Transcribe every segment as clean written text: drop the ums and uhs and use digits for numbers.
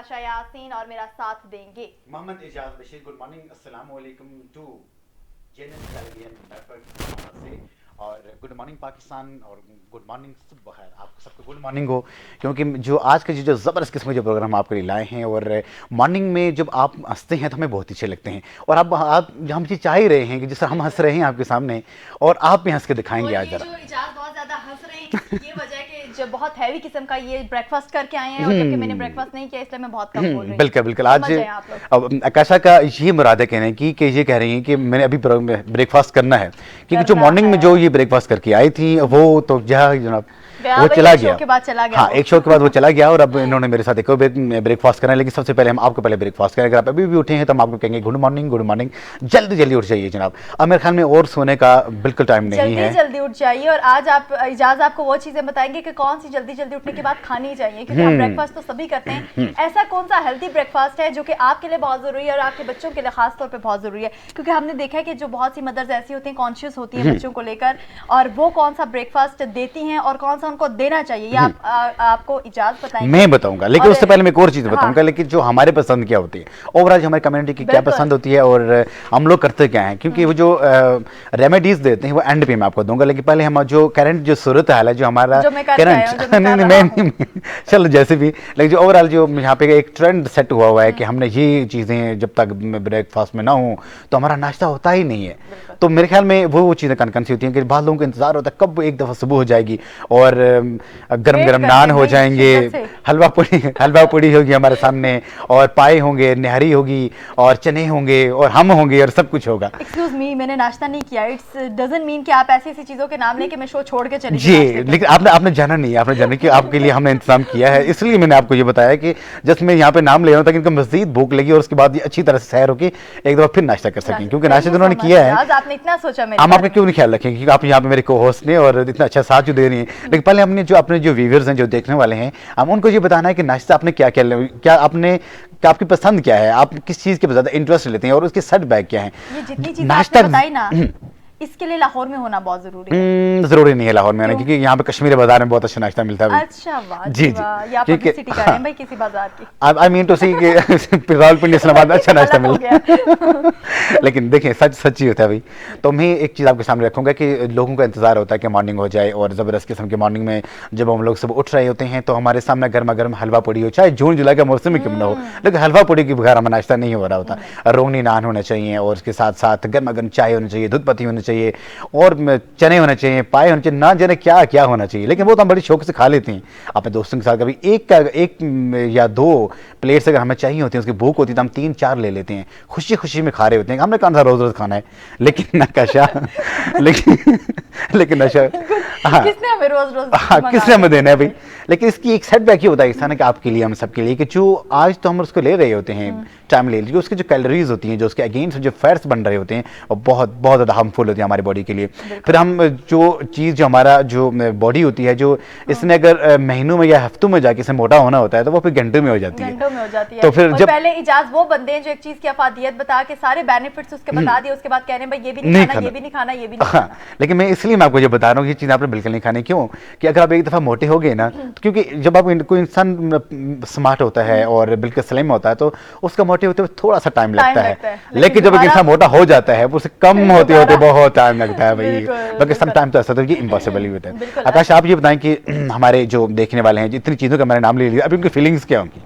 नकाशा यासीन और मेरा साथ देंगे मोहम्मद इजाज बशीर। गुड मॉर्निंग, अस्सलाम वालेकुम टू जेएनएन टेलीविजन नेटवर्क से, और गुड मॉर्निंग पाकिस्तान और गुड मॉर्निंग सुबह खैर आपको सबको गुड मॉर्निंग हो, क्योंकि जो आज के जो ज़बरदस्त किस्म के जो प्रोग्राम आपके लिए लाए हैं, और मॉर्निंग में जब आप हंसते हैं तो हमें बहुत अच्छे लगते हैं, और आप हम ये चाह ही रहे हैं कि जिस तरह हम हंस रहे हैं आपके सामने, और आप भी हंस के दिखाएंगे आज जरा। बहुत ज्यादा हंस रहे हैं, ये वजह है कि जब बहुत हैवी किस्म का ये ब्रेकफास्ट करके आए हैं, और जबकि मैंने ब्रेकफास्ट नहीं किया इसलिए मैं बहुत कम बोल रही हूं। बिल्कुल बिल्कुल। आज आकाशा का ये मुराद है कहने की कि ये कह रही हैं कि मैंने अभी ब्रेकफास्ट करना है, क्योंकि जो मॉर्निंग में जो ये ब्रेकफास्ट करके आई थी वो तो जनाब वो चला गया, हाँ एक शो के बाद वो चला गया, और अब इन्होंने मेरे साथ एक ब्रेकफास्ट करना है। लेकिन सबसे पहले हम आपको पहले ब्रेकफास्ट करें। अगर आप अभी भी उठे हैं तो हम आपको कहेंगे गुड मॉर्निंग, गुड मॉर्निंग। जल्दी जल्दी उठ जाइए जनाब, अब मेरे ख्याल में और सोने का बिल्कुल टाइम नहीं है, जल्दी उठ जाइए। और आज आप इजाज़ आपको वो चीजें बताएंगे कि कौन सी जल्दी जल्दी उठने के बाद खानी चाहिए, क्योंकि हम ब्रेकफास्ट तो सभी करते हैं। ऐसा कौन सा हेल्दी ब्रेकफास्ट है जो कि आपके लिए बहुत जरूरी है और आपके बच्चों के लिए खास तौर पर बहुत जरूरी है, क्योंकि हमने देखा है कि जो बहुत सी मदर्स ऐसी होती हैं, कॉन्शियस होती है बच्चों को लेकर, और वो कौन सा ब्रेकफास्ट देती हैं और कौन सा उनको देना चाहिए, ये आपको इजाज़त बताएंगे। मैं बताऊंगा, लेकिन उससे पहले मैं एक और चीज बताऊंगा। लेकिन जो हमारे पसंद क्या होती है, ओवरऑल हमारी कम्युनिटी की क्या पसंद होती है और हम लोग करते क्या हैं, क्योंकि वो जो रेमेडीज देते हैं वो एंड पे मैं आपको दूंगा। लेकिन पहले हम जो करंट जो सूरत हाल है, जो हमारा करंट नहीं चलो जैसे भी, लेकिन जो ओवरऑल जो यहाँ पे एक ट्रेंड सेट हुआ है कि हमने ये चीजें जब तक ब्रेकफास्ट में ना हो तो हमारा नाश्ता होता ही नहीं है। तो मेरे ख्याल में वो चीज़ें कनकन सी होती हैं कि बहुत लोगों को इंतजार होता है कब एक दफ़ा सुबह हो जाएगी और गरम गरम नान हो जाएंगे, हलवा पूड़ी होगी हमारे सामने, और पाए होंगे, निहारी होगी, और चने होंगे, और हम होंगे, और सब कुछ होगा। एक्सक्यूज मी, मैंने नाश्ता नहीं किया। इट्स डजंट मीन कि आप ऐसी चीजों के नाम लेके मैं शो छोड़ के चली जी, लेकिन आपने जाना नहीं, आपने जाना कि आपके लिए हमने इंतजाम किया है, इसलिए मैंने आपको ये बताया कि जस्ट मैं यहाँ पे नाम ले रहा हूँ ताकि इनको मज़ीद भूख लगी और उसके बाद ये अच्छी तरह से सैर होकर एक दफ़ा फिर नाश्ता कर सकें, क्योंकि नाश्ता उन्होंने किया है। आपने इतना सोचा, हम आपका क्यों नहीं ख्याल रखेंगे, क्योंकि आप यहाँ पे मेरे को होस्ट ने और इतना अच्छा साथ जो दे रही हैं। लेकिन पहले हमने जो अपने जो व्यूअर्स हैं, जो देखने वाले हैं, हम उनको ये बताना है कि नाश्ता आपने क्या आपने क्या आपकी पसंद क्या है, आप किस चीज़ के ज़्यादा इंटरेस्ट लेते हैं और उसके सेटबैक क्या है। ये जितनी चीज़ें आपने बताई ना, इसके लिए लाहौर में होना बहुत जरूरी है। जरूरी नहीं है लाहौर में आना, क्योंकि यहाँ पे कश्मीरी बाजार में बहुत अच्छा नाश्ता मिलता है। अच्छा, वाह जी, ये आप पब्लिसिटी कर रहे हैं भाई किसी बाजार की। आई मीन टू सी कि रावलपिंडी इस्लामाबाद अच्छा नाश्ता मिलता है। लेकिन देखिए सच्ची होता है भाई। तो मैं एक चीज़ आपके सामने रखूंगा कि लोगों का इंतजार होता है कि मॉर्निंग हो जाए, और ज़बरदस्त किस्म की मॉर्निंग में जब हम लोग सब उठ रहे होते हैं तो हमारे सामने गर्मा गर्म हलवा पूड़ी हो, चाहे जून जुलाई का मौसम में क्यों ना हो, लेकिन हलवा पूड़ी के बगैर हमारा नाश्ता नहीं हो रहा होता। रोंगनी नान होना चाहिए, और उसके साथ साथ गर्मा गर्म चाय होनी चाहिए, दूध पत्ती होनी चाहिए, और चने होने चाहिए, पाए होने चाहिए, ना जाने क्या क्या होना चाहिए। लेकिन वो तो हम बड़ी शौक से खा लेते हैं अपने दोस्तों के साथ। कभी एक या दो प्लेट्स अगर हमें चाहिए होती है, उसकी भूख होती है तो हम 3-4 ले लेते हैं, खुशी खुशी में खा रहे होते हैं। हमने कहा था रोज रोज खाना है, लेकिन नकाशा लेकिन नशा किसने हमें रोज किसने हमें देना है भाई। लेकिन इसकी एक सेटबैक ये होता है ना कि आपके लिए, हम सबके लिए, कि जो आज तो हम उसको ले रहे होते हैं टाइम ले लीजिए, उसकी जो कैलोरीज होती हैं, जो उसके अगेंस्ट जो फैट्स बन रहे होते हैं, वो बहुत बहुत ज़्यादा हार्मफुल होती है हमारी बॉडी के लिए। फिर हम जो चीज़ जो हमारा जो बॉडी होती है, जो इसने अगर महीनों में या हफ्तों में जाके इसे मोटा होना होता है, तो वो फिर घंटों में हो जाती है। तो फिर जब पहले इजाज़ वो बंदे हैं जो एक चीज़ की अफादियत बता के सारे बेनिफिट्स उसके बता दिए, उसके बाद कह रहे हैं भाई ये भी नहीं खाना, ये भी नहीं खाना, ये भी नहीं खाना। लेकिन मैं इसलिए मैं आपको ये बता रहा हूँ, ये चीज़ आपने बिल्कुल नहीं खानी। क्यों? कि अगर आप एक दफ़ा मोटे हो गए ना, क्योंकि जब आप कोई इंसान स्मार्ट होता है और बिल्कुल स्लिम होता है तो उसका मोटे होते हुए थोड़ा सा टाइम लगता है। लेकिन जब एक इंसान मोटा हो जाता है, उसे कम होते होते बहुत टाइम लगता है भाई। बल्कि सम टाइम तो ऐसा तो ये इम्पॉसिबल ही होता है। आकाश, आप ये बताएं कि हमारे जो देखने वाले हैं, जितनी चीज़ों का मैंने नाम ले लिया, अभी उनकी फीलिंग्स क्या होंगी?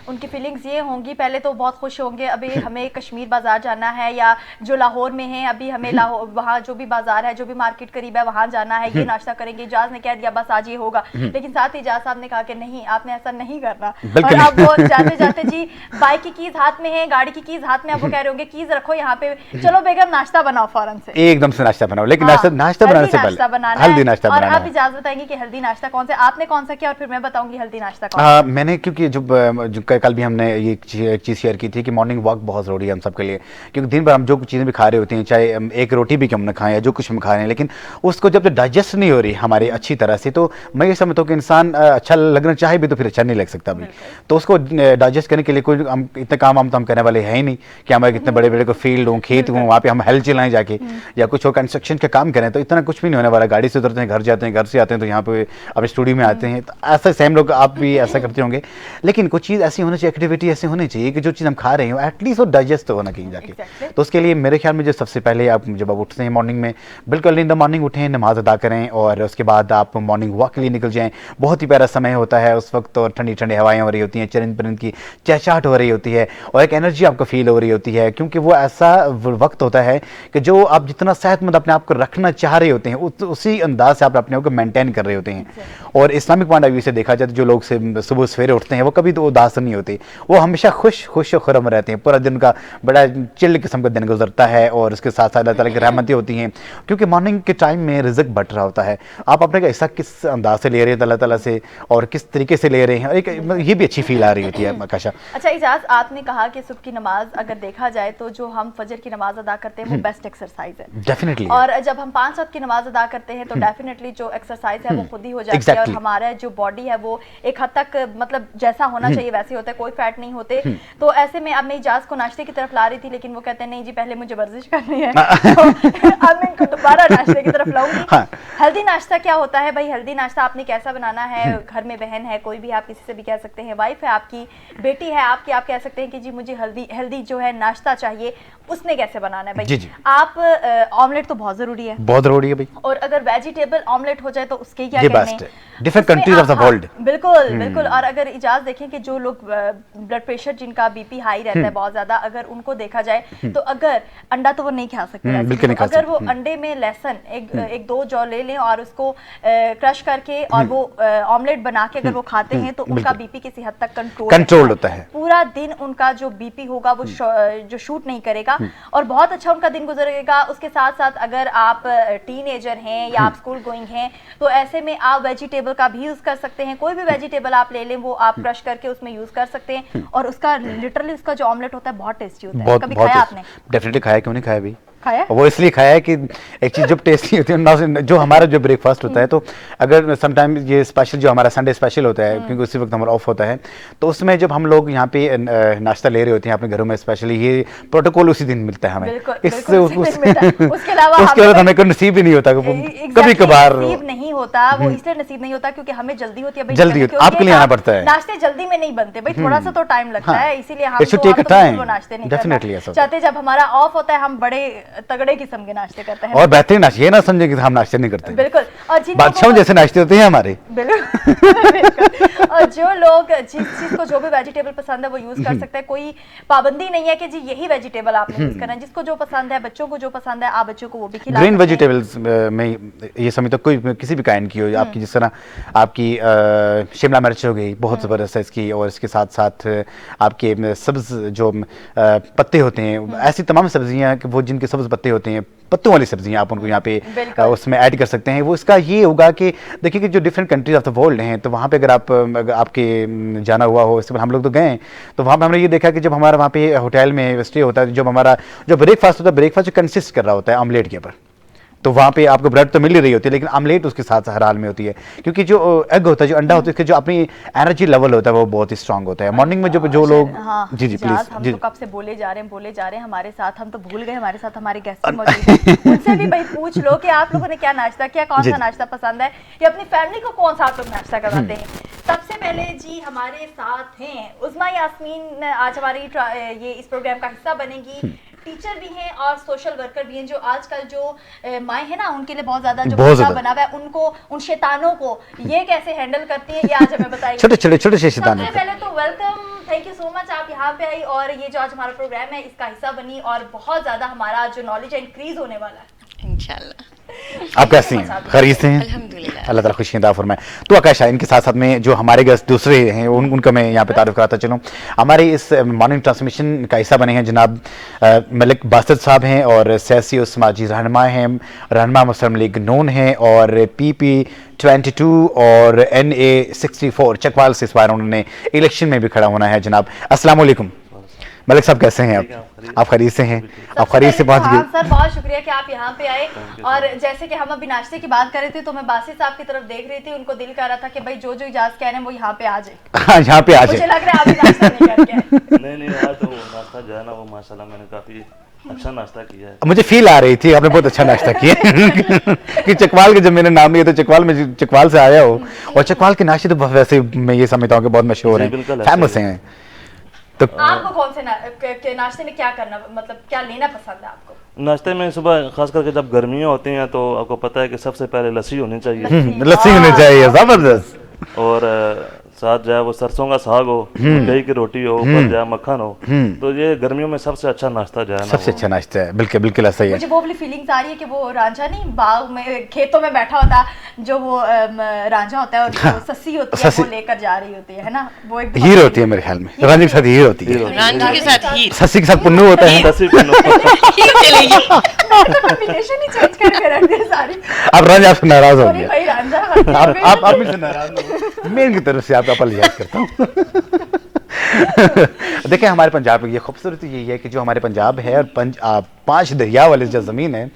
उनकी फीलिंग्स ये होंगी, पहले तो बहुत खुश होंगे। अभी हमें कश्मीर बाजार जाना है, या जो लाहौर में है अभी हमें लाहौर वहाँ जो भी बाजार है, जो भी मार्केट करीब है वहाँ जाना है, ये नाश्ता करेंगे। इजाज़ ने कह दिया बस आज ये होगा, लेकिन साथ ही इजाज़ साहब ने कहा कि नहीं, आपने ऐसा नहीं करना। और अब वो जाते जाते जी बाइक की कीज हाथ में है, गाड़ी की कीज हाथ में, अब वो कह रहे होंगे कीज रखो यहाँ पे, चलो बेगम नाश्ता बनाओ फौरन से, एकदम से नाश्ता बनाओ। लेकिन नाश्ता बनाने से पहले हल्दी नाश्ता बनाना है। आप इजाज़त बताएंगे कि हल्दी नाश्ता कौन सा, आपने कौन सा किया, और फिर मैं बताऊंगी हल्दी नाश्ता कौन सा। मैंने, क्योंकि जब कल भी हमने एक चीज़ शेयर की थी कि मॉर्निंग वॉक बहुत ज़रूरी है हम सबके लिए, क्योंकि दिन भर हम जो कुछ चीज़ें भी खा रहे होते हैं, चाहे एक रोटी भी कम ना खाएं या जो कुछ हम खा रहे हैं, लेकिन उसको जब डाइजेस्ट नहीं हो रही हमारी अच्छी तरह से, तो मैं ये समझता हूँ कि इंसान अच्छा लगना चाहे भी तो फिर अच्छा नहीं लग सकता भी। तो उसको डाइजेस्ट करने के लिए कोई हम इतने काम हम तो हम करने वाले हैं ही नहीं कि हमारे कितने बड़े बड़े को फील्ड हों, खेत हों, वहाँ पे हम हल चलाएं जाके, या कुछ हो कंस्ट्रक्शन का काम करें, तो इतना कुछ भी नहीं होने वाला। गाड़ी से उतरते हैं, घर जाते हैं, घर से आते हैं तो यहाँ पे अब स्टूडियो में आते हैं, तो ऐसा सेम लोग आप भी ऐसा करते होंगे। लेकिन कुछ चीज़ ऐसी होना चाहिए, एक्टिविटी ऐसी होनी चाहिए कि जो चीज़ हम खा रहे हैं एटलीस्ट वो डाइजेस्ट तो होना कहीं जाके। Exactly. तो उसके लिए मेरे ख्याल में जो सबसे पहले आप जब आप उठते हैं मॉर्निंग में, बिल्कुल इन द मॉर्निंग उठें, नमाज अदा करें और उसके बाद आप मॉर्निंग वॉक के लिए निकल जाएं। बहुत ही प्यारा समय होता है उस वक्त, और ठंडी ठंडी हवाएं हो रही होती हैं, चरिंद परिंद की चहचहाट हो रही होती है और एक एनर्जी आपको फील हो रही होती है, क्योंकि वो ऐसा वक्त होता है कि जो आप जितना सेहतमंद अपने आप को रखना चाह रहे होते हैं उसी अंदाज से आप अपने आप को मेंटेन कर रहे होते हैं। और इस्लामिक पॉइंट ऑफ व्यू से देखा जाए तो जो लोग से सुबह सवेरे उठते हैं वो कभी तो उदास नहीं होते, वो हमेशा खुश और खुरम रहते हैं। पूरा दिन का बड़ा चिल्ड किस्म का दिन गुजरता है और उसके साथ साथ अल्लाह ताला की रहमतें होती हैं, क्योंकि मॉर्निंग के टाइम में रिज़्क बट रहा होता है। आप अपने का हिस्सा किस अंदाज से ले रहे हैं अल्लाह ताला से और किस तरीके से ले रहे हैं, एक ये भी अच्छी फील आ रही होती है। आकाशा, अच्छा इजाज, आपने कहा कि सुबह की नमाज अगर देखा जाए तो जो हम फजर की नमाज अदा करते हैं वो बेस्ट एक्सरसाइज है डेफिनेटली। और जब हम 5 वक्त की नमाज अदा करते हैं तो डेफिनेटली जो एक्सरसाइज है वो खुद ही हो जाती है और हमारा जो बॉडी है वो एक हद तक मतलब जैसा होना चाहिए वैसे होता है, कोई फैट नहीं होते। तो ऐसे में अब मैं इजाज को नाश्ते की तरफ ला रही थी, लेकिन वो कहते हैं नहीं जी पहले मुझे वर्जिश करनी है तो अब मैं इनको दोबारा नाश्ते की तरफ लाऊंगी। हेल्दी नाश्ता क्या होता है भाई? हेल्दी नाश्ता आपने कैसा बनाना है? घर में बहन है, कोई भी आप किसी से भी कह सकते हैं, वाइफ है आपकी, बेटी है आपकी, आप कह सकते हैं कि जी मुझे हेल्दी जो है नाश्ता चाहिए, उसने कैसे बनाना है भाई? जी जी। आप ऑमलेट तो बहुत जरूरी है, बहुत जरूरी है भाई, और अगर वेजिटेबल ऑमलेट हो जाए तो उसके क्या कहने। Different countries of the world. बिल्कुल बिल्कुल। और अगर इजाज देखें कि जो लोग ब्लड प्रेशर जिनका बीपी हाई रहता है बहुत ज्यादा, अगर उनको देखा जाए तो अगर अंडा तो वो नहीं खा सकते, बिल्कुल नहीं खा अगर वो अंडे में लहसुन एक दो जौ ले लें और उसको क्रश करके और वो ऑमलेट बना के अगर वो खाते हैं तो उनका बीपी किसी हद तक कंट्रोल होता है। पूरा दिन उनका जो बीपी होगा वो जो शूट नहीं करेगा और बहुत अच्छा उनका दिन गुजरेगा। उसके साथ साथ अगर आप टीनेजर हैं या आप स्कूल गोइंग हैं तो ऐसे में आप वेजिटेबल का भी यूज कर सकते हैं, कोई भी वेजिटेबल आप ले लें वो आप क्रश करके उसमें यूज कर सकते हैं और उसका लिटरली उसका जो ऑमलेट होता है बहुत टेस्टी होता है। कभी खाया आपने? डेफिनेटली खाया, क्यों नहीं खाया भी, खाया? वो इसलिए खाया है कि एक चीज़ जब टेस्टी होती है, जो हमारा जो ब्रेकफास्ट होता है, तो अगर समटाइम ये स्पेशल जो हमारा संडे स्पेशल होता है क्योंकि उसी वक्त हमारा ऑफ होता है, तो उसमें जब हम लोग यहाँ पे नाश्ता ले रहे होते हैं अपने घरों में, स्पेशली ये प्रोटोकॉल उसी दिन मिलता है हमें। इससे उसके अलावा हमें कोई नसीब ही नहीं होता, कभी कभार नसीब नहीं होता। वो इसलिए नसीब नहीं होता क्योंकि हमें जल्दी होती है, जल्दी आपके लिए आना पड़ता है। नाश्ते जल्दी में नहीं बनते भाई, थोड़ा सा तो टाइम लगता है, इसीलिए हम नाश्ते नहीं डेफिनेटली चाहते। जब हमारा ऑफ होता है हम बड़े तगड़े किस्म के नाश्ते करते हैं और बेहतरीन नाश्ते, ये ना समझे कि हम नाश्ते नहीं करते। बिल्कुल। और बादशाहों जैसे नाश्ते होते हैं हमारे। बिल्कुल। और जो लोग जिस चीज को जो भी वेजिटेबल पसंद है वो यूज कर सकते हैं, कोई पाबंदी नहीं है कि जी यही वेजिटेबल आपने यूज करना है। जिसको जो पसंद है, बच्चों को जो पसंद है आप बच्चों को वो भी खिला। ग्रीन वेजिटेबल्स में ये समय तो कोई किसी भी काइंड की हो, आपकी जिस तरह आपकी शिमला मिर्च हो गई, बहुत ज़बरदस्त है इसकी, और इसके साथ साथ आपके सब्ज जो पत्ते होते हैं, ऐसी तमाम सब्जियां वो जिनके सब्ज पत्ते होते हैं, पत्तों वाली सब्जियां आप उनको यहाँ पे उसमें ऐड कर सकते हैं। वो इसका ये होगा कि देखिए कि जो different countries of the world हैं, तो वहाँ पे अगर आपके जाना हुआ हो, इससे हम लोग तो गए, तो वहाँ पे हमने ये देखा कि जब हमारा वहाँ पे होटल में स्टे होता है, जब हमारा जो ब्रेकफास्ट होता है, ब्रेकफास्ट जो कंसिस्ट कर रहा होता है ऑमलेट के ऊपर, तो वहाँ पे आपको ब्रेड तो मिल ही रही होती है लेकिन आमलेट उसके साथ हर हाल में होती है, क्योंकि जो एग होता है, जो अंडा होता है, इसके जो अपनी एनर्जी लेवल होता है वो बहुत ही स्ट्रांग होता है मॉर्निंग में। जो लोग जी जी प्लीज, हम तो कब से बोले जा रहे हैं हमारे साथ, हम तो भूल गए, हमारे साथ हमारे गेस्ट मौजूद हैं, उनसे भी भाई पूछ लो कि आप लोगों ने क्या नाश्ता किया, कौन सा नाश्ता पसंद है, या अपनी फैमिली को कौन सा आप लोग नाश्ता करवाते हैं। सबसे पहले जी हमारे साथ हैं उस्मा यास्मीन, आज हमारी ये इस प्रोग्राम का हिस्सा बनेगी। टीचर भी हैं और सोशल वर्कर भी हैं, जो आजकल जो माएँ हैं ना उनके लिए बहुत ज्यादा जो बच्चा बना हुआ है, उनको उन शैतानों को ये कैसे हैंडल करती हैं ये आज हमें बताइए। छोटे से शैतान। सबसे पहले तो welcome, thank you so much, आप यहाँ पे आई और ये जो आज हमारा प्रोग्राम है इसका हिस्सा बनी और बहुत ज्यादा हमारा जो नॉलेज है इंक्रीज होने वाला है इंशाल्लाह। आप कैसी हैं? खैरियत से हैं? अल्हम्दुलिल्लाह, अल्लाह ताला खुशियां फरमाए। तो आकाशा, इनके साथ साथ में जो हमारे गेस्ट दूसरे हैं उनका मैं यहाँ पे तारुफ कराता चलूँ। हमारे इस मॉर्निंग ट्रांसमिशन का हिस्सा बने हैं जनाब मलिक बासित साहब हैं और सियासी और समाजी रहनुमा हैं, रहनुमा मुस्लिम लीग नून हैं और PP22 और NA64 चकवाल से इस बार उन्होंने इलेक्शन में भी खड़ा होना है। जनाब अस्सलाम वालेकुम। मलिक साहब कैसे हैं आप खरीद से हैं? आप खरीद से पहुंच गए। सर बहुत शुक्रिया कि आप यहाँ पे आए। और जैसे कि हम अभी नाश्ते की बात कर रहे थे तो मैं बासित साहब की तरफ देख रही थी, उनको दिल कर रहा था कि भाई जो इजाज़त कह रहे हैं वो यहाँ पे आ जाए। हाँ, यहाँ पे आ जाए। मुझे लग रहा है आप नाश्ता नहीं करके आए। नहीं आज तो नाश्ता जो है ना वो माशाल्लाह मैंने काफी अच्छा नाश्ता किया है। मुझे फील आ रही थी आपने बहुत अच्छा नाश्ता किया कि चकवाल के जब मैंने नाम लिया तो चकवाल से आया हो, और चकवाल के नाश्ते तो वैसे मैं ये समझता हूँ कि बहुत मशहूर हैं, फेमस हैं। तो आपको कौन से के नाश्ते में क्या करना, मतलब क्या लेना पसंद है आपको? नाश्ते में सुबह खास करके जब गर्मियाँ होती हैं तो आपको पता है कि सबसे पहले लस्सी होनी चाहिए, लस्सी होनी चाहिए, जबरदस्त। और साथ जो है वो सरसों का साग हो, दही की रोटी हो, ऊपर जो है मक्खन हो, तो ये गर्मियों में सबसे अच्छा नाश्ता जो है ना सबसे अच्छा नाश्ता है, बिल्कुल बिल्कुल ऐसा ही है। मुझे वो वाली फीलिंग्स आ रही है कि वो रांझा नहीं बाग में खेतों में बैठा होता, जो वो रांझा होता है और जो सस्सी होती है वो लेकर जा रही होती है ना, वो एक हीर होती है मेरे ख्याल में, रांझे के साथ हीर होती है, रांझे के साथ हीर, सस्सी के साथ पुन्नू होता है। लस्सी पीनो। हीर चलेगी। कॉम्बिनेशन ही चेंज करके रख दिया सारी। अब रांझा आपसे नाराज हो सॉरी गया, भाई रांझा, आप मुझसे नाराज हो, मेरी तरफ से आपका अपॉलोजाइज करता हूँ। देखिए हमारे पंजाब में ये खूबसूरती यही है कि जो हमारे पंजाब है और 5 दरिया वाली जो ज़मीन है,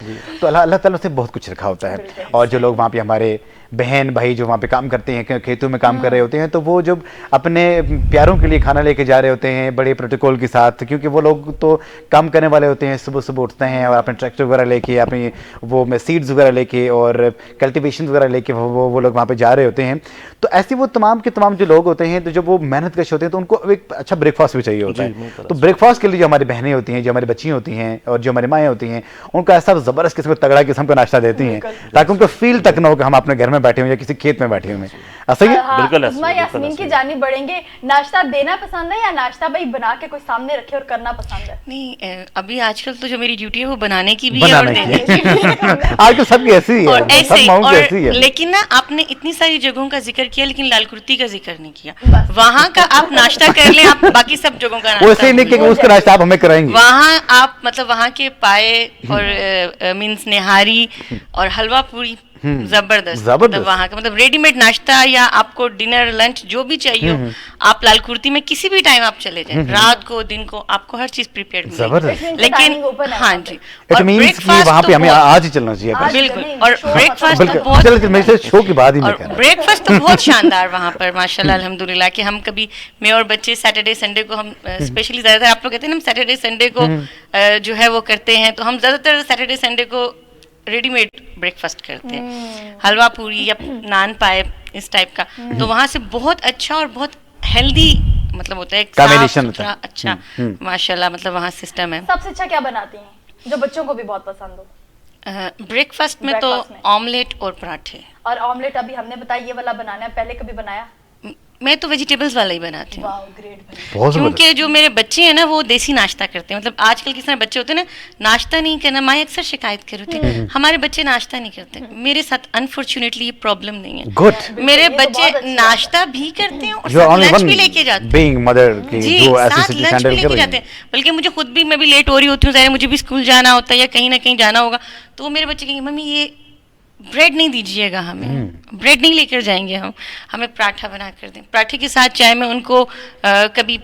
तो अल्लाह ताला से बहुत कुछ रखा होता है। और जो लोग वहाँ पे हमारे बहन भाई जो वहाँ पे काम करते हैं, खेतों में काम कर रहे होते हैं, तो वो जब अपने प्यारों के लिए खाना लेके जा रहे होते हैं बड़े प्रोटोकॉल के साथ, क्योंकि वो लोग तो काम करने वाले होते हैं, सुबह सुबह उठते हैं और अपने ट्रैक्टर वगैरह लेके, अपनी वो सीड्स वगैरह लेके और कल्टिवेशन वगैरह लेके वो लोग वहाँ पे जा रहे होते हैं। तो ऐसे वो तमाम के तमाम जो लोग होते हैं, तो जब वो मेहनत कश होते हैं, तो उनको एक अच्छा ब्रेकफास्ट भी चाहिए होता है। तो ब्रेकफास्ट के लिए जो हमारी बहनें होती हैं, जो हमारी बच्ची होती हैं और जो हमारी माएँ होती हैं, उनको ऐसा ज़बरदस्त किस्म का तगड़ा किस्म का नाश्ता देती हैं, ताकि उनको फील तक ना हो कि हम अपने घर में बैठे हुए या किसी खेत में बैठे हुए हैं। ऐसा ही है? बिल्कुल ऐसा, उस्मा यास्मीन की जानिब बढ़ेंगे, नाश्ता देना पसंद है या नाश्ता भाई बना के कोई सामने रखे और करना पसंद है? नहीं, अभी आजकल तो जो मेरी ड्यूटी है वो बनाने की भी है और बनाने देने की भी है। आजकल सबकी ऐसी ही और है, ऐसे सब ही, माओं की और ऐसी है। लेकिन ना आपने इतनी सारी जगहों का जिक्र किया लेकिन लाल कुर्ती का जिक्र नहीं किया। बस। वहाँ का आप नाश्ता कर लें, आप बाकी सब जगहों का वैसे ही नहीं कि नाश्ता उसका नाश्ता आप हमें कराएंगे। वहाँ आप मतलब वहाँ के पाए और मीन्स निहारी और हलवा पूरी जबरदस्त। जबरदस्त। मतलब वहाँ का मतलब रेडीमेड नाश्ता या आपको डिनर लंच जो भी चाहिए हो, आप लाल कुर्ती में किसी भी टाइम आप चले जाएं, रात को दिन को आपको हर चीज प्रिपेयर्ड मिलेगी। जबरदस्त। Dining open है हाँ वहाँ जी, इट और मींस कि breakfast वहाँ पे तो हमें बहुत- आज ही चलना चाहिए। आज बिल्कुल, नहीं, और शो ब्रेकफास्ट खत्म तो हो बहुत चलो मैं शो की बाद ही मैं और कह रहा हूँ। ब्रेकफास्ट तो बहुत शानदार वहाँ पर माशाल्लाह अल्हम्दुलिल्लाह कि हम कभी मैं और बच्चे सैटरडे संडे को हम स्पेशली ज़्यादातर आप लोग कहते हैं ना हम सैटरडे संडे को जो है वो करते हैं, तो हम ज़्यादातर सैटरडे संडे को रेडीमेड ब्रेकफास्ट करते हैं, हलवा पूरी या नान पाए इस टाइप का। तो वहाँ से बहुत अच्छा और बहुत हेल्दी मतलब होता है, एक साफ Combination होता सुथरा है। अच्छा माशाल्लाह मतलब वहाँ सिस्टम है। सबसे अच्छा क्या बनाती हैं जो बच्चों को भी बहुत पसंद हो? ब्रेकफास्ट में तो Breakfast में। ऑमलेट और पराठे। और ऑमलेट अभी हमने बताया ये वाला बनाना है, पहले कभी बनाया? मैं तो वेजिटेबल्स वाला ही बनाती हूँ, वाह ग्रेट भाई। बहुत जबरदस्त। क्योंकि जो मेरे बच्चे हैं ना वो देसी नाश्ता करते हैं। मतलब आजकल किस तरह बच्चे होते हैं ना, नाश्ता नहीं करना, माँ अक्सर शिकायत कर रही थी हमारे बच्चे नाश्ता नहीं करते। मेरे साथ अनफॉर्चुनेटली ये प्रॉब्लम नहीं है। गुड। मेरे ये तो बच्चे बहुत अच्छी नाश्ता भी करते हैं और यू आर साथ ओनली लंच वन भी लेके जाते हैं। बीइंग मदर की जी, जो ऐसी साथ सिचुएशन लंच भी हैंडल कर लेके रही जाते है। हैं। बल्कि मुझे खुद भी, मैं भी लेट हो रही होती हूँ, ज़ाहिर है मुझे भी स्कूल जाना होता है या कहीं ना कहीं जाना होगा, तो वो मेरे बच्चे कहेंगे मम्मी ये ब्रेड नहीं दीजिएगा हमें, ब्रेड नहीं लेकर जाएंगे हम, हमें पराठा बना कर दें। पराठे के साथ चाहे मैं उनको कभी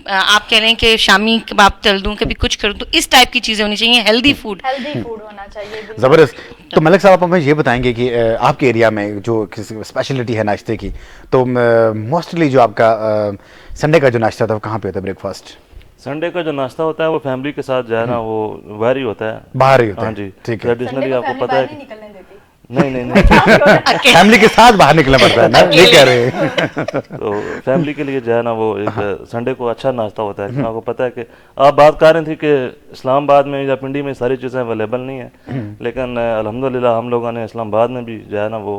आप कह रहे हैं कि शामी कबाब तल दूं, कभी कुछ करूं, तो इस टाइप की चीज़ें होनी चाहिए, हेल्दी फूड। हेल्दी फूड होना चाहिए बिल्कुल। जबरदस्त। तो मलिक साहब आप हमें ये बताएंगे कि आपके एरिया में जो स्पेशलिटी है नाश्ते की, तो मोस्टली जो आपका संडे का जो नाश्ता था वो कहाँ पे होता है ब्रेकफास्ट? संडे का जो नाश्ता होता है वो फैमिली के साथ जो है ना वो बाहर ही होता है, बाहर ही होता हाँ है। जी, ठीक है। ट्रेडिशनली संडे को आपको फैमिली पता है बाहर नहीं कि निकलने देती। नहीं फैमिली के साथ बाहर निकलना पड़ता है ना, ये कह रहे हैं। तो फैमिली के लिए जो है ना वो एक संडे को अच्छा नाश्ता होता है। आपको पता है कि आप बात कर रहे थे कि इस्लामाबाद में या पिंडी में सारी चीज़ें अवेलेबल नहीं है, लेकिन अल्हम्दुलिल्लाह हम लोगों ने इस्लामाबाद में भी जो है ना वो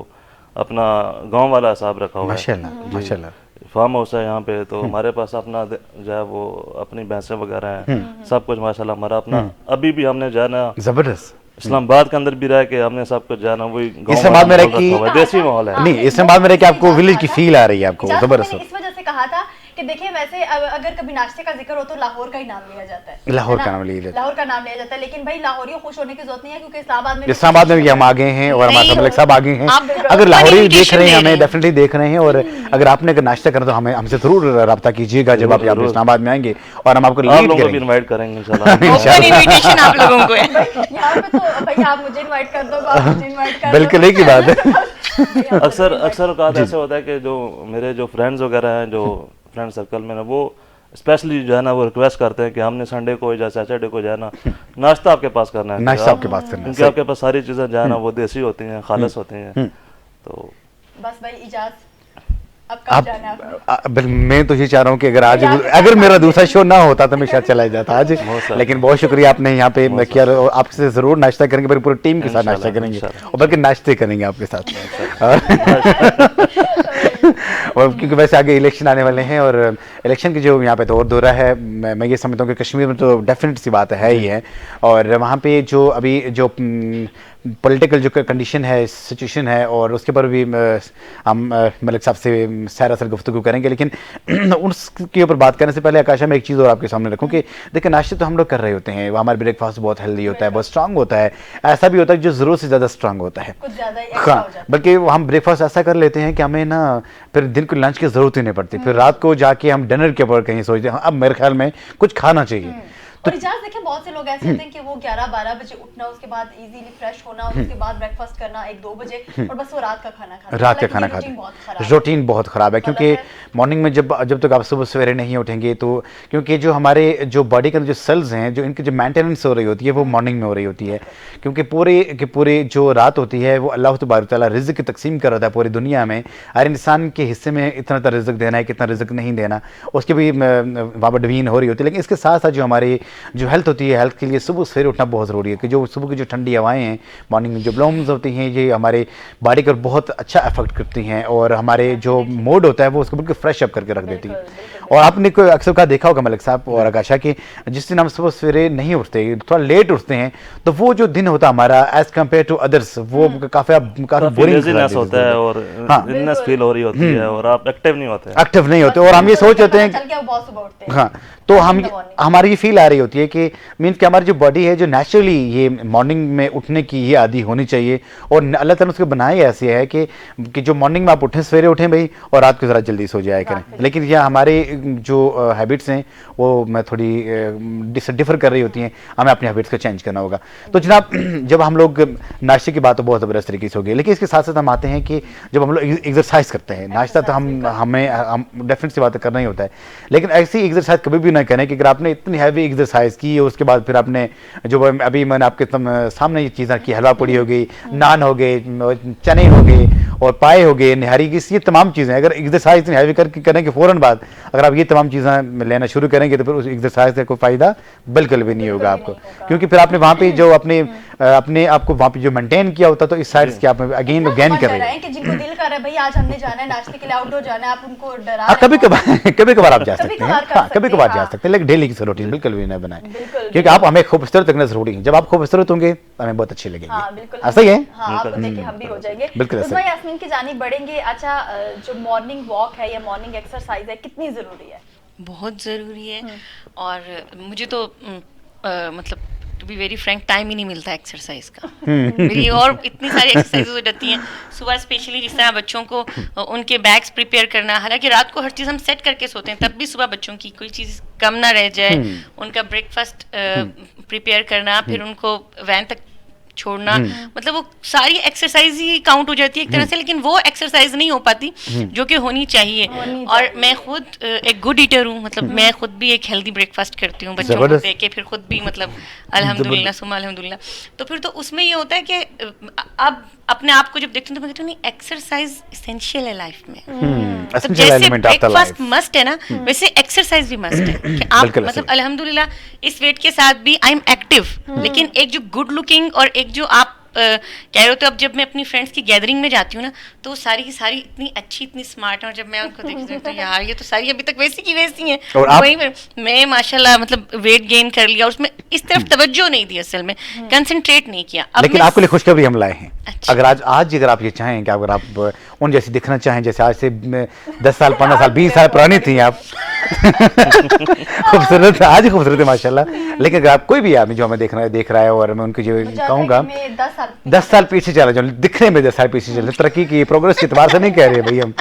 अपना गांव वाला हिसाब रखा हुआ है। माशाल्लाह माशाल्लाह। फार्म हाउस है यहाँ पे, तो हमारे पास अपना जो है वो अपनी भैंसें वगैरह हैं, सब कुछ माशाल्लाह हमारा अपना। अभी भी हमने जो है ना जबरदस्त। इस्लामाबाद के अंदर भी रह के हमने सब कुछ जो है ना वही गाँव इस्लामाबाद में वाला रह माहौल के- रखा हुआ है, देसी माहौल है। नहीं, इसमें बाद में रह के आपको विलेज की फील आ रही है आपको, इजाज़, जबरदस्त। मैंने इस वजह से कहा था कि देखिए वैसे अगर कभी नाश्ते का जिक्र हो तो लाहौर का ही नाम लिया जाता है, लाहौर है का ना? नाम लिया जाता है। लाहौर का नाम लिया जाता है, लेकिन भाई लाहौरियों खुश होने की जरूरत नहीं है क्योंकि इस्लामाबाद में भी इस्लामाबाद में भी हम आगे हैं और हमारे नहीं, मलिक साहब आगे हैं। आप अगर लाहौरी देख invitation रहे हैं दे हमें, रहे हैं। डेफिनेटली देख रहे हैं, और अगर आपने अगर नाश्ता करना तो हमें हमसे जरूर रब्ता कीजिएगा जब आप यहाँ पे इस्लामाबाद में आएंगे, और हम आपको आप लीड लोगों को भी करेंगे। इनवाइट करेंगे इंशाल्लाह। ओपन इनविटेशन आप लोगों को है। यहाँ पे तो भाई आप मुझे इनवाइट कर दो, आप मुझे इनवाइट कर दो। बिल्कुल एक ही बात है। अक्सर औकात ऐसे होता है कि जो मेरे जो फ्रेंड्स वगैरह हैं, जो फ्रेंड सर्कल में ना, वो स्पेशली जो है ना वो रिक्वेस्ट करते हैं कि हमने संडे को या सैटरडे को जो है ना नाश्ता आपके पास करना है, नाश्ता आपके पास करना है, क्योंकि आपके पास सारी चीज़ें जो है ना वो देसी होती हैं, खालस होती हैं। तो बस भाई इजाज़ अब कब जाना है आपने? मैं तो ये चाह रहा हूँ कि अगर मेरा दूसरा शो ना होता तो मैं शायद चला जाता आज, लेकिन बहुत शुक्रिया आपने यहाँ पे किया। आपसे जरूर नाश्ता करेंगे, बल्कि पूरी टीम के साथ नाश्ता करेंगे और बल्कि नाश्ते करेंगे आपके साथ। और क्योंकि वैसे आगे इलेक्शन आने वाले हैं और इलेक्शन की जो यहाँ पे दौर दौरा है, मैं ये समझता हूँ कि कश्मीर में तो डेफिनेट सी बात है ही है, और वहाँ पे जो अभी जो पॉलिटिकल जो कंडीशन है, सिचुएशन है, और उसके ऊपर भी हम मलिक साहब से सैर गुफ्तगू करेंगे। लेकिन उसके ऊपर बात करने से पहले आकाशा मैं एक चीज़ और आपके सामने रखूँ कि देखिए, नाश्ते तो हम लोग कर रहे होते हैं, हमारा ब्रेकफास्ट बहुत हेल्दी होता है, बहुत स्ट्रांग होता है, ऐसा भी होता है जो ज़रूरत से ज़्यादा स्ट्रांग होता है, कुछ ज़्यादा एक्स्ट्रा हो जाता है। बल्कि हम ब्रेकफास्ट ऐसा कर लेते हैं कि हमें ना फिर दिन को लंच की ज़रूरत ही नहीं पड़ती, फिर रात को जाके हम डिनर के ऊपर कहीं सोचते हैं अब मेरे ख्याल में कुछ खाना चाहिए। और इजाज देखिए, बहुत से लोग ऐसे होते हैं कि वो 11-12 बजे उठना, उसके बाद इजीली फ्रेश होना, उसके बाद ब्रेकफास्ट करना 1-2 बजे, और बस वो रात का खाना खाना। रात का खाना खाते हैं, रूटीन बहुत ख़राब है, क्योंकि मॉर्निंग में जब तक आप सुबह सवेरे नहीं उठेंगे तो, क्योंकि जो हमारे जो बॉडी के अंदर जो सेल्स हैं, जो इनकी जो मेंटेनेंस हो रही होती है वो मॉर्निंग में हो रही होती है, क्योंकि पूरे जो रात होती है वो अल्लाह तबारक व तआला रिज़्क़ की तकसीम कर रहा है पूरी दुनिया में। हर इंसान के हिस्से में इतना रिज़्क़ देना है, कितना रिज़्क़ नहीं देना, उसकी भी वहाँ पर डिवीज़न हो रही होती है। लेकिन इसके साथ साथ जो हमारी जो हेल्थ होती है, हेल्थ के लिए सुबह सवेरे उठना बहुत ज़रूरी है, कि जो सुबह की जो ठंडी हवाएं हैं, मॉर्निंग में जो ब्लूम्स होती हैं, ये हमारे बॉडी को बहुत अच्छा इफेक्ट करती हैं, और हमारे जो मूड होता है वो उसको बिल्कुल फ्रेश अप करके रख देती है। और आपने कोई अक्सर का देखा होगा मलिक साहब और आकाशा कि जिस दिन हम सुबह सवेरे नहीं उठते, थोड़ा लेट उठते हैं, तो वो जो दिन होता है हमारा एज कम्पेयर टू अदर्स, वो काफ़ी बोरिंग होता है और इलनेस फील हो रही होती है और आप एक्टिव नहीं होते और हम ये सोच होते हैं, हाँ, तो हमारी ये फील आ रही होती है कि मीन्स कि हमारी जो बॉडी है, जो नेचुरली ये मॉर्निंग में उठने की ये आदि होनी चाहिए, और अल्लाह ताला उसके बनाए ऐसे है कि जो मॉर्निंग में आप उठें, सवेरे उठें भाई, और रात को ज़रा जल्दी सो जाया करें। लेकिन यह हमारे जो हैबिट्स हैं वो मैं थोड़ी डिफर कर रही होती हैं, हमें अपनी हैबिट्स को चेंज करना होगा। तो जनाब, जब हम लोग नाश्ते की बात तो बहुत ज़बरदस्त तरीके से हो गई, लेकिन इसके साथ साथ हम आते हैं कि जब हम लोग एक्सरसाइज करते हैं, नाश्ता तो हम डेफिनेट सी बात करना ही होता है, लेकिन ऐसी एक्सरसाइज कभी भी ना करें कि अगर आपने इतनी हैवी एक्सरसाइज की और उसके बाद फिर आपने जो अभी मैंने आपके सामने ये चीज़ें की, हलवा पूड़ी हो गई, नान हो गए, चने हो गए और पाए हो गए, निहारी की, ये तमाम चीज़ें अगर एक्सरसाइज इतनी हैवी करने के फ़ौरन बाद अगर आप ये तमाम चीज़ें लेना शुरू करेंगे तो फिर उस एक्सरसाइज का कोई फ़ायदा बिल्कुल भी नहीं होगा आपको, क्योंकि फिर आपने वहाँ पे जो अपने आपको वहाँ पे जो मेंटेन किया होता, तो इस साइड के आप अगेन गेन कर रहे हैं। कि जिनको दिल कर रहा है भाई आज हमने जाना है नाश्ते के लिए, आउटडोर जाना है, आप उनको डरा कभी कभार आप जा सकते हैं, हाँ, कभी कभार जा सकते हैं, लेकिन डेली की रूटीन बिल्कुल भी नहीं बनाए, क्योंकि आप हमें खूबसूरत रखना जरूरी है। जब आप खूबसूरत होंगे हमें बहुत अच्छे लगेंगे, ऐसा ही है, हम भी हो जाएंगे बिल्कुल। यास्मीन की जानिब बढ़ेंगे। अच्छा, जो मॉर्निंग वॉक है या मॉर्निंग एक्सरसाइज है कितनी जरूरी है? बहुत ज़रूरी है, और मुझे तो मतलब to be very frank time ही नहीं मिलता एक्सरसाइज का। मेरी और इतनी सारी एक्सरसाइजेज हो जाती हैं सुबह, स्पेशली जिस तरह बच्चों को उनके बैग्स प्रिपेयर करना, हालांकि रात को हर चीज़ हम सेट करके सोते हैं, तब भी सुबह बच्चों की कोई चीज़ कम ना रह जाए, उनका ब्रेकफास्ट प्रिपेयर करना, फिर उनको वैन तक छोड़ना, मतलब वो सारी एक्सरसाइज ही काउंट हो जाती है एक तरह से, लेकिन वो एक्सरसाइज नहीं हो पाती जो कि होनी चाहिए। और मैं खुद एक गुड ईटर हूँ, मतलब मैं खुद भी एक हेल्दी ब्रेकफास्ट करती हूँ बच्चों को देख के, फिर खुद भी मतलब अल्हम्दुलिल्लाह सुम्मा अल्हम्दुलिल्लाह। तो फिर तो उसमें ये होता है कि अब अपने आप को जब देखती हूँ तो मैं कहती हूँ नहीं, एक्सरसाइज इसेंशियल है लाइफ में। मतलब जैसे ब्रेकफास्ट मस्ट है ना, वैसे एक्सरसाइज भी मस्ट है कि आप मतलब अल्हम्दुलिल्लाह इस वेट के साथ भी आई एम एक्टिव, लेकिन एक जो गुड लुकिंग और एक जो आप कह रहे हो, तो अब जब मैं अपनी फ्रेंड्स की गैदरिंग में जाती हूँ ना, तो वो सारी की सारी इतनी अच्छी, इतनी स्मार्ट है, और जब मैं उनको देखती हूँ तो यार ये तो सारी अभी तक वैसी की वैसी हैं। वही मैं माशाल्लाह मतलब वेट गेन कर लिया, उसमें इस तरफ तवज्जो नहीं दी, असल में कंसंट्रेट नहीं किया। लेकिन आपके लिए खुशखबरी हम लाए हैं। अच्छा। अगर अगर आप ये चाहें कि अगर आप उन जैसी दिखना चाहें, जैसे आज से 10 साल 15 साल 20 साल पुरानी थी आप खूबसूरत, आज ही खूबसूरत है माशाल्लाह, लेकिन अगर आप कोई भी आदमी जो हमें देख रहा है, और मैं उनकी जो कहूँगा 10 साल पीछे चला जाऊँ, दिखने में 10 साल पीछे चले, तरक्की की प्रोग्रेस के एतबार से नहीं कह रहे भाई हम,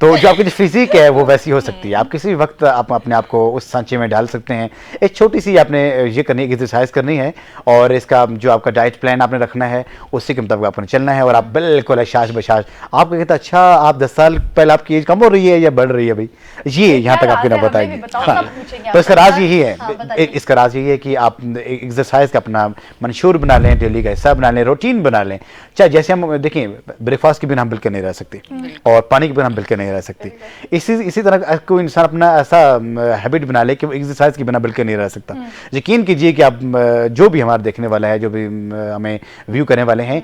तो जो आपकी जो फिजिक है वो वैसी हो सकती है, आप किसी भी वक्त आप अपने आप को उस सांचे में डाल सकते हैं। एक छोटी सी आपने ये करनी है, एक्सरसाइज करनी है, और इसका जो आपका डाइट प्लान आपने रखना है उसी के मुताबिक आपने चलना है, और आप बिल्कुल शाश बशाश आप कहते हैं अच्छा आप 10 साल पहले आपकी एज कम हो रही है या बढ़ रही है, भाई ये यहाँ तक आपको ना बताएंगे। हाँ, तो इसका राज यही है, इसका राज यही है कि आप एक्सरसाइज का अपना मंशूर बना लें, डेली का हिस्सा बना लें, रूटीन बना लें। चाहे जैसे हम देखें, ब्रेकफास्ट के बिना हम बिल्कुल नहीं रह सकते, और पानी के बिना हम बिल्कुल नहीं नहीं रह सकती। इसी तरह कोई इंसान अपना ऐसा हैबिट बना ले कि वो एक्सरसाइज के बिना बिल्कुल नहीं रह सकता। यकीन कीजिए कि आप जो भी हमारे देखने वाला है, जो भी हमें व्यू करने वाले हैं,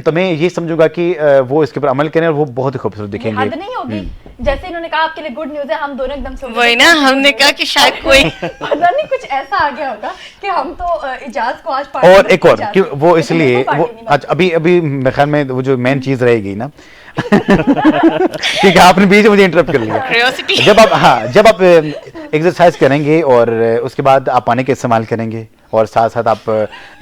तो मैं ये समझूंगा कि वो इसके ऊपर अमल करें और वो बहुत ही खूबसूरत दिखेंगे। हद नहीं होगी, जैसे इन्होंने कहा आपके लिए गुड न्यूज़ है, हम दोनों एकदम से वही ना, हमने कहा कि शायद कोई पता नहीं कुछ ऐसा आ गया होगा कि हम तो इजाज को आज पार्टी और में एक और इजाज़- कि वो लेकिन इसलिए बिल्कुल वो पार्टी नहीं अच्छा अभी मेरे ख्याल में वो जो मेन चीज रहेगी ना क्योंकि आपने बीच में मुझे इंटरप्ट कर लिया। Curiosity। जब आप एक्सरसाइज करेंगे और उसके बाद आप पानी का इस्तेमाल करेंगे और साथ साथ आप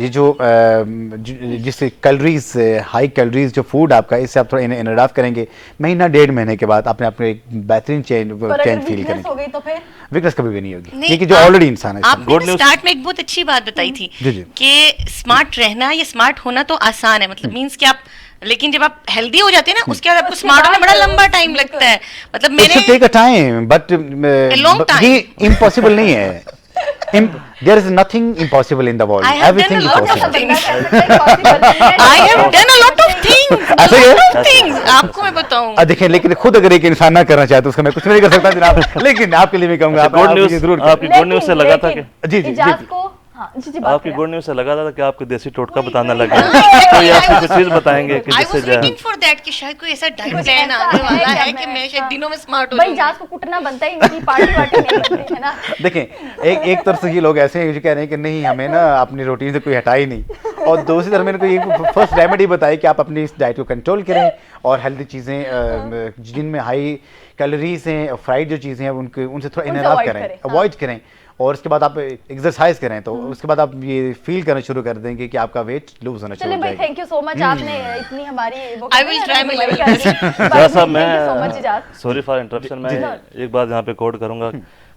ये जो जिससे कैलोरीज, हाई कैलोरीज जो फूड आपका, इससे आप थोड़ा इनडाफ करेंगे, महीना 1.5 महीने के बाद आपने अपने एक बेहतरीन चेंज पर अगर फील वीकनेस करेंगे। हो गई तो फिर वीकनेस कभी भी नहीं होगी, नहीं, क्योंकि जो आप- ऑलरेडी इंसान है इसमें। आपने Good ना news- स्टार्ट में एक बहुत अच्छी बात बताई थी जी, जी। कि स्मार्ट रहना या स्मार्ट होना तो आसान है, मतलब मींस कि आप, लेकिन जब आप हेल्दी हो जाते हैं ना, उसके बाद आपको उसके स्मार्ट होने बाद में बड़ा लंबा बिल्कुल। टाइम लगता है। मतलब It should मैंने take a time, but long time. ये impossible नहीं है। There is nothing impossible in the world. I have Everything done is a lot of possible. things. I have done a lot of things, ऐसे ही है? lot of things, आपको मैं बताऊं। देखिए, लेकिन खुद अगर एक इंसान ना करना चाहे तो उसका मैं कुछ नहीं कर सकता जनाब। लेकिन आपके लिए मैं कहूंगा आप गुड आप न्यूज ये जरूर आपकी गुड न्यूज से लगा था कि जी, जी, इजाज जी। को हाँ जी बात आपकी करें। गुड न्यूज से लगा था कि आपको देसी टोटका वही, बताने वही। लगे Exactly, कोई ऐसी I कुछ was- चीज बताएंगे कि I जिससे was जो है waiting for that कि शायद कोई ऐसा डाइट कुछ प्लान ऐसा आने वाला क्या है कि मैं शायद हाँ। दिनों में स्मार्ट हो भाई जाऊंगी। इजाज को कुटना बनता है, इनकी पार्टी वार्टी नहीं बनती है ना। देखें, एक तरफ से ये लोग ऐसे हैं जो कह रहे हैं कि नहीं, हमें ना अपनी रूटीन से कोई हटा ही नहीं, और दूसरी तरफ मैंने कोई फर्स्ट रेमेडी बताई कि आप अपनी इस डाइट को कंट्रोल करें और हेल्दी चीज़ें जिनमें हाई कैलोरीज हैं, फ्राइड जो चीज़ें हैं उनके उनसे थोड़ा उनसे इनराफ avoid करें, करें, हाँ। अवॉइड करें, और उसके बाद आप एक्सरसाइज करें, तो उसके बाद आप ये फील करना शुरू कर देंगे कि आपका वेट लूज होना शुरू चलिए हो भाई, जाएगा। थैंक यू सो मच, आपने इतनी हमारी वो I will try my level best। जैसा thank you so much Ijaz. मैं सॉरी फॉर इंटरप्शन, मैं एक बात यहाँ पे कोड करूंगा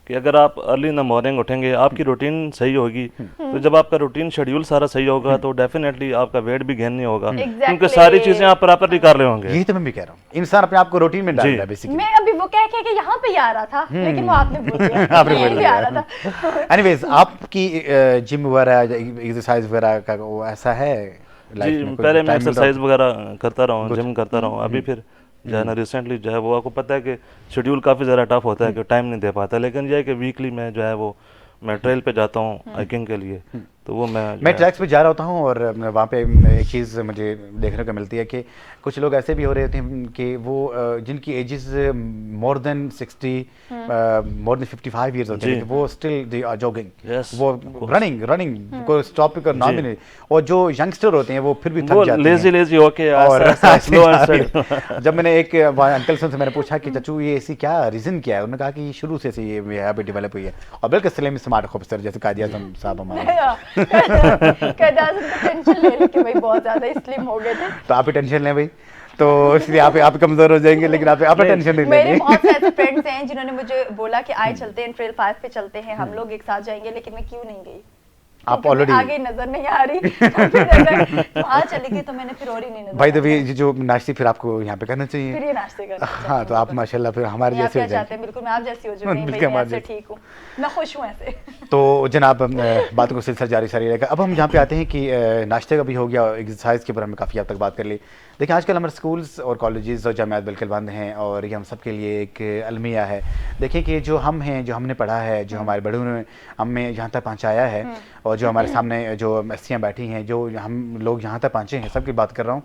कि अगर आप अर्ली इन द मॉर्निंग उठेंगे, आपकी रूटीन सही होगी, तो जब आपका रूटीन शेड्यूल सारा सही होगा तो डेफिनेटली आपका वेट भी गेन नहीं होगा, क्योंकि सारी चीजें आप प्रॉपरली कर रहे होंगे। यही तो मैं भी कह रहा हूँ, इंसान अपने आप को रूटीन में डाल जी। रहा है बेसिकली। मैं अभी वो कह के यहाँ पे ही आ रहा था, लेकिन वो आपने बोल दिया। आपने यहीं बोल पे आ दिया। रहा था। एनीवेज, आपकी जिम वगैरह एक्सरसाइज वगैरह का वो ऐसा है लाइफ जी, में? कोई पहले मैं time मिलता हो? एक्सरसाइज वगैरह करता रहा हूँ, जिम करता रहा हूँ, अभी फिर जो है ना रिसेंटली जो है वो आपको पता है कि शेड्यूल काफ़ी ज़्यादा टफ होता है कि टाइम नहीं दे पाता, लेकिन यह है कि वीकली मैं जो है वो मैं ट्रेल पे जाता हूँ हाइकिंग के लिए, तो वो मैं जो मैं है- ट्रैक्स पे जा रहा होता हूँ और वहाँ पे एक चीज़ मुझे देखने को मिलती है कि कुछ लोग ऐसे भी हो रहे थे कि वो जिनकी ages more than 60, more than 55 years होते जी। हैं, वो still they are jogging, Yes, वो of रनिंग को स्टॉप करना भी जी। नहीं, और जो यंगस्टर होते हैं वो फिर भी वो थक जाते लेजी हैं लेजी होके और ऐसे स्लो एंड स्टडी। जब मैंने एक अंकल से मैंने पूछा कि चाचू ये ऐसी क्या रीजन क्या है, उन्होंने कहा कि ये शुरू से ऐसी ये हैबिट डेवलप हुई है, और बिल्कुल सलीम स्मार्ट खूबसूरत जैसे कादिया साहब हमारे। कैदार को टेंशन ले ली कि भाई बहुत ज्यादा स्लिम हो गए थे। तो आप ही टेंशन लें भाई, तो इसलिए आप कमजोर हो जाएंगे, लेकिन आप टेंशन नहीं मेरे लेंगे। बहुत से ऐसे फ्रेंड्स हैं जिन्होंने मुझे बोला कि आए चलते हैं ट्रेल 5 पे चलते हैं, हम लोग एक साथ जाएंगे, लेकिन मैं क्यों नहीं गई, आप क्योंकि ऑलरेडी आगे नजर नहीं आ रही। तो फिर अगर वहाँ चली गई तो मैंने फिर और ही नहीं नजर भाई, आ तो रही। जो नाश्ते फिर आपको यहाँ पे करना फिर चाहिए। ये नाश्ते करना हाँ, तो आप माशाल्लाह फिर हमारे आप जैसे क्या हो जाएंगे। चाहते हैं, बिल्कुल मैं आप जैसी हो जाऊँ, नहीं बिल्कुल भाई मैं हमारे आपसे जैसे। ठीक हूँ, मैं खुश हूँ ऐसे। तो जनाब बातों को सिलसिला जारी सारी रहेगा। अब हम यहाँ पे आते हैं कि नाश्ते का भी हो गया, एक्सरसाइज के ऊपर हमने काफ़ी हद तक बात कर ली। देखिए, आजकल हमारे स्कूल्स और कॉलेजेस और जामियात बिल्कुल बंद हैं, और ये हम सब के लिए एक अलमिया है। देखिए कि जो हम हैं, जो हमने पढ़ा है, जो हमारे बड़ों ने हमें यहाँ तक पहुँचाया है, और जो हमारे सामने जो हस्तियाँ बैठी हैं, जो हम लोग यहाँ तक पहुँचे हैं, सबकी बात कर रहा हूँ,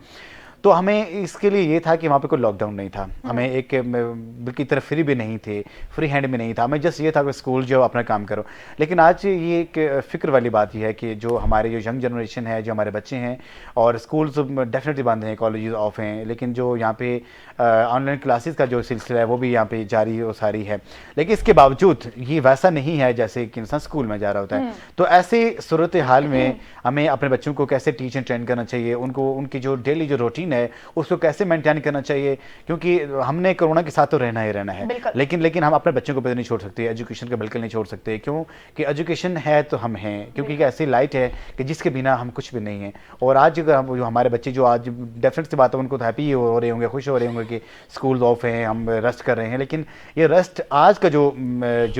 तो हमें इसके लिए ये था कि वहाँ पे कोई लॉकडाउन नहीं था, हमें एक बिल्कुल तरफ फ्री भी नहीं थे, फ्री हैंड में नहीं था, हमें जस्ट ये था कि स्कूल जो अपना काम करो। लेकिन आज ये एक फ़िक्र वाली बात ये है कि जो हमारे जो यंग जनरेशन है, जो हमारे बच्चे हैं, और स्कूल्स डेफिनेटली बंद हैं, कॉलेजेस ऑफ हैं, लेकिन जो यहाँ पे ऑनलाइन क्लासेस का जो सिलसिला है वो भी यहाँ पे जारी और सारी है, लेकिन इसके बावजूद ये वैसा नहीं है जैसे कि इंसान स्कूल में जा रहा होता है। तो ऐसे सूरत हाल में हमें अपने बच्चों को कैसे टीच एंड ट्रेन करना चाहिए, उनको उनकी जो डेली जो रूटीन है उसको कैसे मेंटेन करना चाहिए, क्योंकि हमने कोरोना के साथ तो रहना ही रहना है, लेकिन हम अपने बच्चों को भी नहीं छोड़ सकते, एजुकेशन को बिल्कुल नहीं छोड़ सकते, क्यों कि एजुकेशन है तो हम हैं, क्योंकि ऐसी लाइट है कि जिसके बिना हम कुछ भी नहीं हैं। और आज जो हमारे बच्चे जो आज डेफिनेट सी बात है, उनको तो हैप्पी हो रहे होंगे, खुश हो रहे होंगे कि स्कूल ऑफ हैं, हम रेस्ट कर रहे हैं, लेकिन ये रेस्ट आज का जो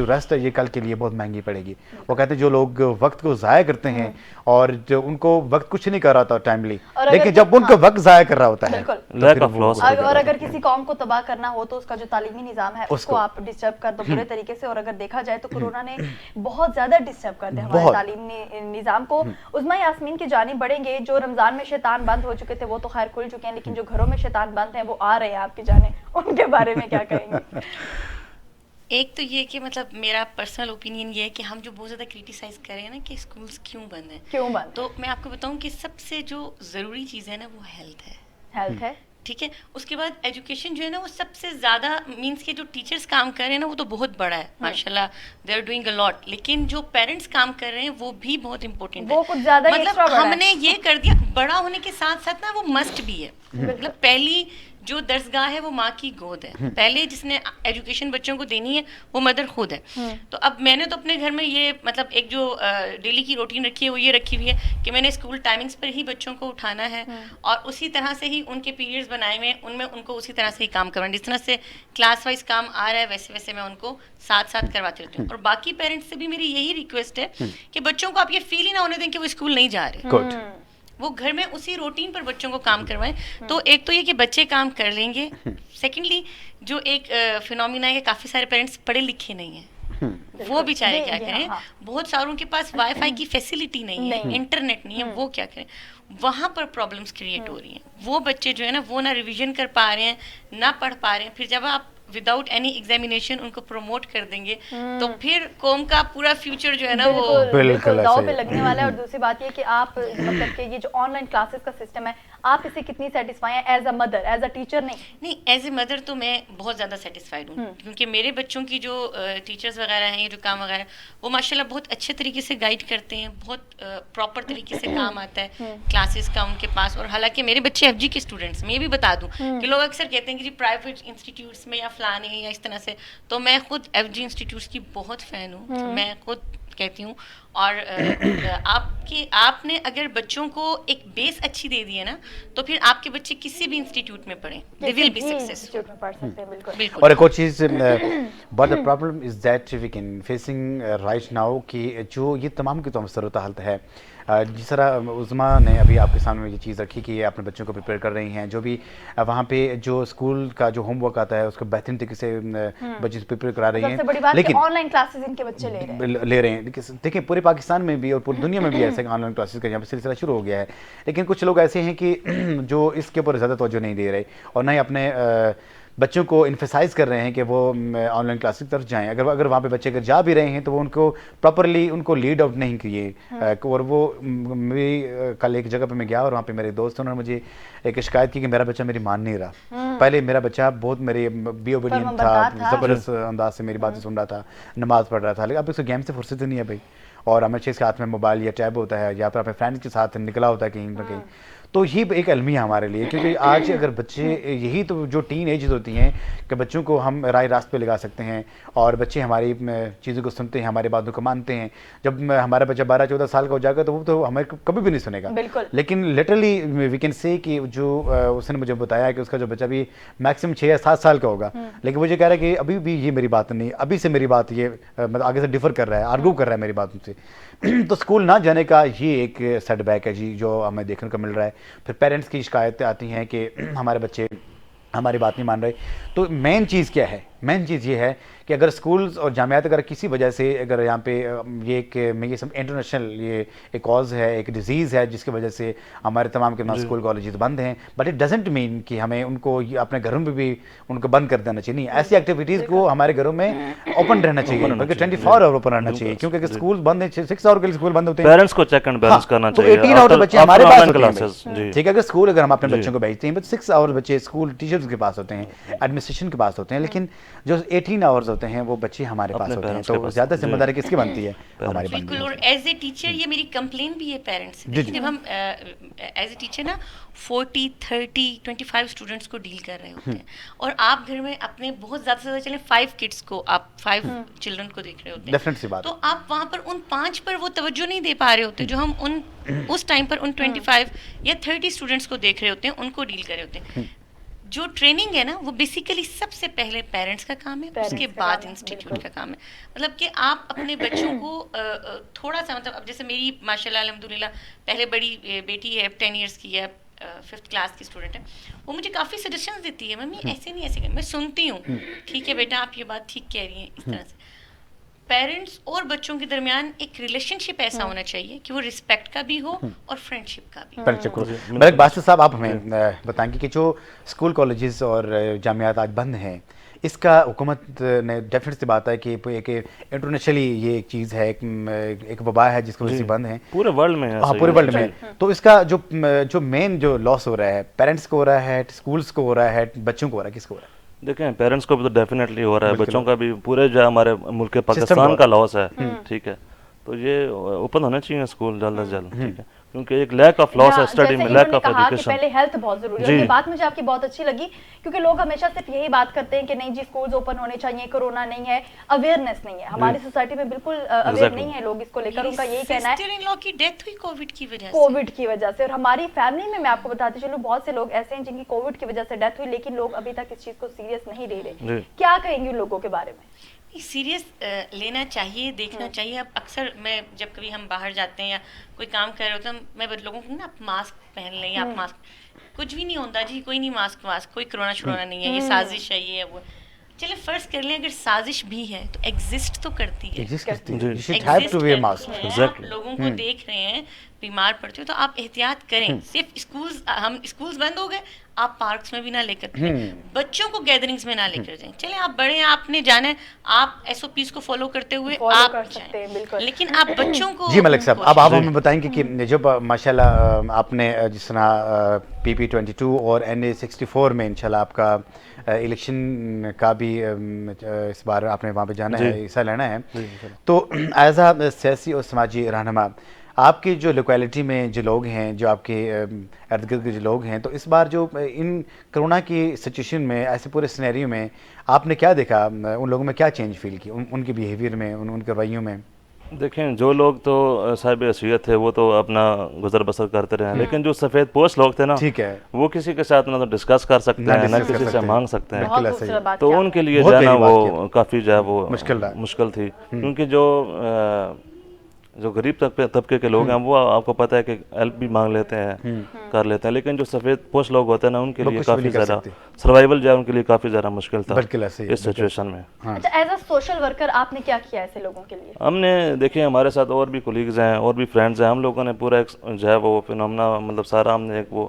रेस्ट है ये कल के लिए बहुत महंगी पड़ेगी। वो कहते हैं जो लोग वक्त को ज़ाया करते हैं और जो उनको वक्त कुछ नहीं कर रहा था टाइमली, लेकिन जब उनको वक्त ज़ाया कर रहा होता है। बिल्कुल। तो Lack फिर of वो- loss और अगर किसी कौम को तबाह करना हो तो उसका जो तालीमी निज़ाम है उसको आप डिस्टर्ब कर दो पूरे तरीके से। और अगर देखा जाए तो कोरोना ने बहुत ज्यादा डिस्टर्ब कर दिया हमारे बहुत। तालीमी निज़ाम को। उज़्मा यास्मीन की जानिब बढ़ेंगे। जो रमजान में शैतान बंद हो चुके थे वो तो खैर खुल चुके हैं, लेकिन जो घरों में शैतान बंद हैं वो आ रहे हैं आपकी जाने, उनके बारे में क्या कहेंगे? एक तो ये कि मतलब मेरा पर्सनल ओपिनियन ये है कि हम जो बहुत ज़्यादा क्रिटिसाइज कर रहे हैं ना कि स्कूल्स क्यों बंद हैं, क्यों बंद? तो मैं आपको बताऊं कि सबसे जो ज़रूरी चीज़ है ना वो हेल्थ है। हेल्थ है, ठीक है, उसके बाद एजुकेशन जो है ना वो सबसे ज़्यादा मीन्स के जो टीचर्स काम कर रहे हैं ना वो तो बहुत बड़ा है माशाल्लाह, they are doing a lot, लेकिन जो पेरेंट्स काम कर रहे हैं वो भी बहुत इंपॉर्टेंट है। वो कुछ ज्यादा ही मतलब extra बड़ा है। हमने ये कर दिया, बड़ा होने के साथ साथ ना वो मस्ट भी है। मतलब पहली जो दर्सगाह है वो माँ की गोद है, पहले जिसने एजुकेशन बच्चों को देनी है वो मदर खुद है। तो अब मैंने तो अपने घर में ये मतलब एक जो डेली की रूटीन रखी है वो ये रखी हुई है कि मैंने स्कूल टाइमिंग्स पर ही बच्चों को उठाना है और उसी तरह से ही उनके पीरियड्स बनाए हुए हैं, उनमें उनको उसी तरह से ही काम करवाना, जिस तरह से क्लास वाइज काम आ रहा है वैसे वैसे मैं उनको साथ साथ करवाती रहती हूँ। और बाकी पेरेंट्स से भी मेरी यही रिक्वेस्ट है कि बच्चों को आप ये फील ही ना होने दें कि वो स्कूल नहीं जा रहे, गुड। वो घर में उसी रूटीन पर बच्चों को काम करवाएं। तो एक तो ये कि बच्चे काम कर लेंगे, सेकेंडली जो एक फिनोमिना है कि काफ़ी सारे पेरेंट्स पढ़े लिखे नहीं हैं, वो बेचारे क्या करें, हाँ। बहुत सारों के पास वाईफाई की फैसिलिटी नहीं है, इंटरनेट नहीं है, वो क्या करें, वहाँ पर प्रॉब्लम्स क्रिएट हो रही हैं। वो बच्चे जो है ना वो ना रिवीजन कर पा रहे हैं ना पढ़ पा रहे हैं, फिर जब आप विदाउट एनी एग्जामिनेशन उनको प्रमोट कर देंगे तो फिर कौम का पूरा फ्यूचर जो है ना वो बिल्कुल दाव पे ऐसे। लगने वाला है। और दूसरी बात ये कि आप मतलब कि ये जो ऑनलाइन क्लासेस का सिस्टम है आप इसे कितनी सेटिस्फाई हैं as a mother, as a teacher नहीं? नहीं, एज ए मदर तो मैं बहुत ज़्यादा सेटिस्फाइड हूँ, क्योंकि मेरे बच्चों की जो टीचर्स वगैरह हैं, ये जो काम वगैरह वो माशाल्लाह बहुत अच्छे तरीके से गाइड करते हैं, बहुत प्रॉपर तरीके से काम आता है क्लासेस का उनके पास। और हालांकि मेरे बच्चे एफजी के स्टूडेंट्स, मैं ये भी बता दूँ कि लोग अक्सर कहते हैं कि जी प्राइवेट इंस्टीट्यूट्स में या फलाने या इस तरह से, तो मैं खुद एफजी इंस्टीट्यूट्स की बहुत फ़ैन हूँ, मैं खुद कहती हूँ। और आपने अगर बच्चों को एक बेस अच्छी दे दी है ना तो फिर आपके बच्चे किसी भी इंस्टीट्यूट में पढ़ें, they will be successful. Institute में पढ़ सकते हैं, बिल्कुल। बिल्कुल। और एक और चीज़ but the problem is that we can facing right now कि जो ये तमाम की तमाम सूरत हालत है, जिस तरह उज़्मा ने अभी आपके सामने ये चीज़ रखी कि ये अपने बच्चों को प्रिपेयर कर रही हैं, जो भी वहाँ पे जो स्कूल का जो होमवर्क आता है उसको बेहतरीन तरीके से बच्चे से प्रिपेयर करा रही सबसे हैं, बड़ी बात लेकिन ऑनलाइन क्लासेस इनके बच्चे ले रहे हैं। ले रहे हैं। देखिए पूरे पाकिस्तान में भी और पूरी दुनिया में भी ऐसे ऑनलाइन क्लासेस का यहाँ पे सिलसिला शुरू हो गया है, लेकिन कुछ लोग ऐसे हैं कि जो इसके ऊपर ज़्यादा तवज्जो नहीं दे रहे और ना ही अपने बच्चों को इन्फेसाइज कर रहे हैं कि वो ऑनलाइन क्लासेस की तरफ जाएं। अगर वहाँ पे बच्चे अगर जा भी रहे हैं तो वो उनको प्रॉपरली उनको लीड आउट नहीं किए। और वो मेरी कल एक जगह पे मैं गया और वहाँ पे मेरे दोस्त उन्होंने मुझे एक शिकायत की कि मेरा बच्चा मेरी मान नहीं रहा। पहले मेरा बच्चा बहुत मेरे बी ओबीडियंट था, ज़बरदस्त अंदाज से मेरी बातें सुन रहा था, नमाज पढ़ रहा था, लेकिन अब उसको गेम से फुर्सत ही नहीं है भाई। और हमेशा इसके हाथ में मोबाइल या टैब होता है या फिर अपने फ्रेंड्स के साथ निकला होता है कहीं ना कहीं। तो ये एक अलमिया हमारे लिए, क्योंकि आज अगर बच्चे यही तो जो टीन एजेस होती हैं कि बच्चों को हम राय रास्त पे लगा सकते हैं और बच्चे हमारी चीज़ों को सुनते हैं, हमारी बातों को मानते हैं। जब हमारा बच्चा 12-14 साल का हो जाएगा तो वो तो हमें कभी भी नहीं सुनेगा। बिल्कुल। लेकिन लिटरली वी कैन से कि जो उसने मुझे बताया कि उसका जो बच्चा भी मैक्सिमम 6 या 7 साल का होगा, लेकिन मुझे कह रहा है कि अभी भी ये मेरी बात नहीं, अभी से मेरी बात ये मतलब आगे से डिफर कर रहा है, आर्गू कर रहा है मेरी बातों से। तो स्कूल ना जाने का ये एक सेटबैक है जी जो हमें देखने को मिल रहा है। फिर पेरेंट्स की शिकायतें आती हैं कि हमारे बच्चे हमारी बात नहीं मान रहे। तो मेन चीज़ क्या है? मेन चीज़ ये है कि अगर स्कूल्स और जामियात अगर किसी वजह से अगर यहाँ पे ये एक ये सब इंटरनेशनल ये एक कॉज है, एक डिजीज़ है जिसकी वजह से हमारे तमाम के स्कूल कॉलेजेस बंद हैं, बट इट डजेंट मीन कि हमें उनको अपने घरों में भी उनको बंद कर देना चाहिए। नहीं, ऐसी एक्टिविटीज़ को हमारे घरों में ओपन रहना चाहिए, बल्कि 24 आवर ओपन रहना चाहिए, क्योंकि अगर स्कूल बंद है 6 आवर के लिए स्कूल बंद होते हैं, पेरेंट्स को चेक एंड बैलेंस करना तो चाहिए। 18 आवर बच्चे हमारे पास होते हैं। जी। ठीक है, अगर स्कूल अगर हम अपने बच्चों को भेजते हैं, बट 6 आवर बच्चे स्कूल टीचर्स के पास होते हैं, एडमिनिस्ट्रेशन के पास होते हैं, लेकिन जो 18 आवर्स होते हैं वो बच्चे हमारे पास होते हैं। तो ज़्यादा जिम्मेदारी किसकी बनती है? हमारी बनती बिल्कुल। है। और एज ए टीचर ये मेरी कंप्लेन भी है पेरेंट्स से। देखिए, जब हम एज ए टीचर ना 40, 30, 25 स्टूडेंट्स को डील कर रहे होते हैं और आप घर में अपने बहुत ज़्यादा से ज़्यादा चले 5 किड्स को, आप 5 चिल्ड्रन को देख रहे होते हैं, डेफिनेट सी बात तो आप वहाँ पर उन 5 पर वो तवज्जो नहीं दे पा रहे होते जो हम उस टाइम पर उन 25 या 30 स्टूडेंट्स को देख रहे होते हैं, उनको डील कर रहे होते हैं। जो ट्रेनिंग है ना वो बेसिकली सबसे पहले पेरेंट्स का काम है, उसके बाद इंस्टीट्यूट का काम है। मतलब कि आप अपने बच्चों को थोड़ा सा मतलब अब जैसे मेरी माशाल्लाह अल्हम्दुलिल्लाह पहले बड़ी बेटी है 10 इयर्स की है, 5th क्लास की स्टूडेंट है, वो मुझे काफ़ी सजेशंस देती है, मम्मी ऐसे नहीं ऐसे मैं सुनती हूँ, ठीक है बेटा आप ये बात ठीक कह रही हैं, इस तरह से। पेरेंट्स और बच्चों के दरमियान एक रिलेशनशिप ऐसा होना चाहिए कि वो रिस्पेक्ट का भी हो और फ्रेंडशिप का भी। मलिक बासित साहब, आप हमें बताएंगे कि जो स्कूल कॉलेजेस और जामियात आज बंद हैं, इसका हुकूमत ने डेफिनेट सी बात है कि एक इंटरनेशनली ये एक चीज़ है, एक वबा है जिसकी वजह से बंद है पूरे वर्ल्ड में। हाँ, पूरे वर्ल्ड में। तो इसका जो मेन जो लॉस हो रहा है, पेरेंट्स को हो रहा है, स्कूल्स को हो रहा है, बच्चों को हो रहा है, किसको हो रहा है? देखें, पेरेंट्स को भी तो डेफिनेटली हो रहा है, बच्चों का भी, पूरे जो हमारे मुल्क पाकिस्तान का लॉस है, ठीक है। तो ये ओपन होने चाहिए स्कूल जल्द से जल्द, ठीक है, क्योंकि एक लैक ऑफ लॉस है स्टडी में, लैक ऑफ एजुकेशन। पहले हेल्थ बहुत जरूरी है, ये बात मुझे आपकी बहुत अच्छी लगी, क्योंकि लोग हमेशा सिर्फ यही बात करते हैं कि नहीं जी स्कूल्स ओपन होने चाहिए, कोरोना नहीं है, अवेयरनेस नहीं है हमारी सोसाइटी में, बिल्कुल अवेयर नहीं है लोग इसको लेकर। उनका यही कहना है सिस्टर-इन-लॉ की डेथ हुई कोविड की वजह से, और हमारी फैमिली में मैं आपको बताती चलूं बहुत से लोग ऐसे हैं जिनकी कोविड की वजह से डेथ हुई, लेकिन लोग अभी तक इस चीज को सीरियस नहीं ले रहे। क्या कहेंगे लोगों के बारे में? सीरियस लेना चाहिए, देखना चाहिए। अब अक्सर मैं जब कभी हम बाहर जाते हैं या कोई काम कर रहे होते हैं, मैं लोगों को ना आप मास्क पहन लें, आप मास्क, कुछ भी नहीं होता जी, कोई नहीं मास्क, कोई कोरोना नहीं है, ये साजिश है, ये है वो। चले फर्ज कर लें अगर साजिश भी है तो एग्जिस्ट तो करती है, आप लोगों को देख रहे हैं बीमार पड़ते हो तो आप एहतियात करें। सिर्फ स्कूल्स बंद हो गए, आप पार्क्स में भी ना लेकर बच्चों को गैदरिंग्स में ना लेकर जाएं। चले आप बड़े हैं, आपने जाना है, आप SOPs को फॉलो करते हुए आप कर सकते हैं, बिल्कुल। लेकिन आप बच्चों को जी मलिक साहब, अब आप हमें बताएंगे कि जब माशाल्लाह आपने जिस तरह PP22 और NA64 में इंशाल्लाह आपका इलेक्शन का भी इस बार आपने वहाँ पे जाना है, हिस्सा लेना है, तो एज अ सियासी और समाजी रहनुमा आपकी जो लोकेलिटी में जो लोग हैं, जो आपके इर्द गिर्द के जो लोग हैं, तो इस बार जो इन कोरोना की सिचुएशन में, ऐसे पूरे सिनेरियो में आपने क्या देखा, उन लोगों में क्या चेंज फील की, उनके बिहेवियर में, उनके रवैयों में? देखें, जो लोग तो साहिब हैसियत थे वो तो अपना गुजर बसर करते रहे, लेकिन जो सफ़ेद पोस्ट लोग थे ना, ठीक है, वो किसी के साथ ना तो डिस्कस कर सकते हैं, ना किसी से मांग सकते हैं, तो उनके लिए जो है ना वो काफ़ी जो है वो मुश्किल थी, क्योंकि जो गरीब तबके के लोग हैं वो आपको पता है कि हेल्प भी मांग लेते हैं, कर लेते हैं, लेकिन जो सफ़ेद पोस्ट लोग होते हैं ना उनके लिए काफ़ी ज़्यादा सर्वाइवल जो है उनके लिए काफ़ी ज़्यादा मुश्किल था इस सिचुएशन में। अच्छा, एज अ सोशल वर्कर आपने क्या किया ऐसे लोगों के लिए? हमने देखिए, हमारे साथ और भी कोलीग्स हैं और भी फ्रेंड्स हैं, हम लोगों ने पूरा एक जो है वो फिनोमेना, मतलब सारा हमने एक वो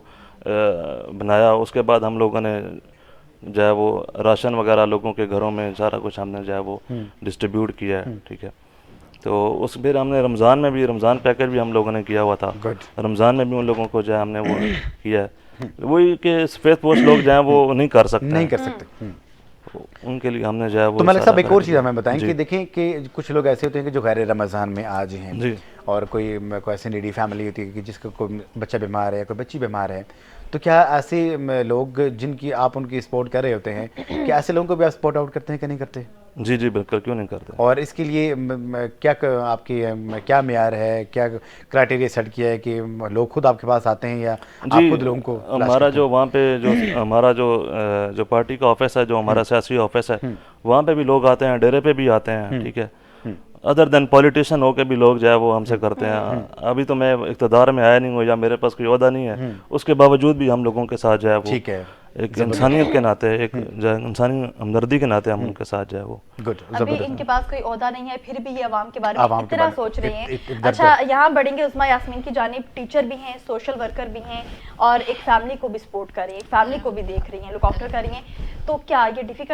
बनाया। उसके बाद हम लोगों ने जो है वो राशन वगैरह लोगों के घरों में सारा कुछ हमने जो है वो डिस्ट्रीब्यूट किया है, ठीक है। तो उस फिर हमने रमज़ान पैकेज भी हम लोगों ने किया हुआ था, रमज़ान में भी उन लोगों को जो है हमने वो किया है। वही कि सफ़ेद पोस्ट लोग जो हैं वो नहीं कर सकते, उनके लिए हमने जो है वो। तो मलिक साहब, एक और चीज़ हमें बताएं कि देखें कि कुछ लोग ऐसे होते हैं कि जो गैर रमज़ान में आज हैं, और कोई ऐसी नीडी फैमिली होती है कि जिसका कोई बच्चा बीमार है, कोई बच्ची बीमार है, तो क्या ऐसे लोग जिनकी आप उनकी सपोर्ट कर रहे होते हैं, क्या ऐसे लोगों को भी आप सपोर्ट आउट करते हैं कि नहीं करते? जी बिल्कुल, क्यों नहीं करते। और इसके लिए क्या आपकी क्या मेयार है, क्या क्राइटेरिया सेट किया है कि लोग खुद आपके पास आते हैं या आप खुद लोगों को? हमारा जो वहाँ पे जो हमारा जो पार्टी का ऑफिस है, जो हमारा सियासी ऑफिस है, वहाँ पे भी लोग आते हैं, डेरे पे भी आते हैं, ठीक है। अदर देन पॉलिटिशियन होके भी लोग जो है वो हमसे करते हैं। अभी तो मैं इक़्तिदार में आया नहीं हूँ या मेरे पास कोई ओहदा नहीं है, उसके बावजूद भी हम लोगों के साथ जो है वो, ठीक है, एक इंसानियत के नाते, एक इंसानी हमदर्दी के नाते हम उनके साथ जो है वो। अभी इनके पास कोई ओहदा नहीं है, फिर भी ये अवाम के बारे में इतना सोच रहे हैं। अच्छा, यहाँ बढ़ेंगे उस्मा यास्मीन की जानिब, टीचर भी हैं, सोशल वर्कर भी हैं, और एक फैमिली को भी सपोर्ट कर रही है, एक फैमिली को भी देख रही हैं, लुक आफ्टर कर रही हैं, तो क्या ये डिफिकल्ट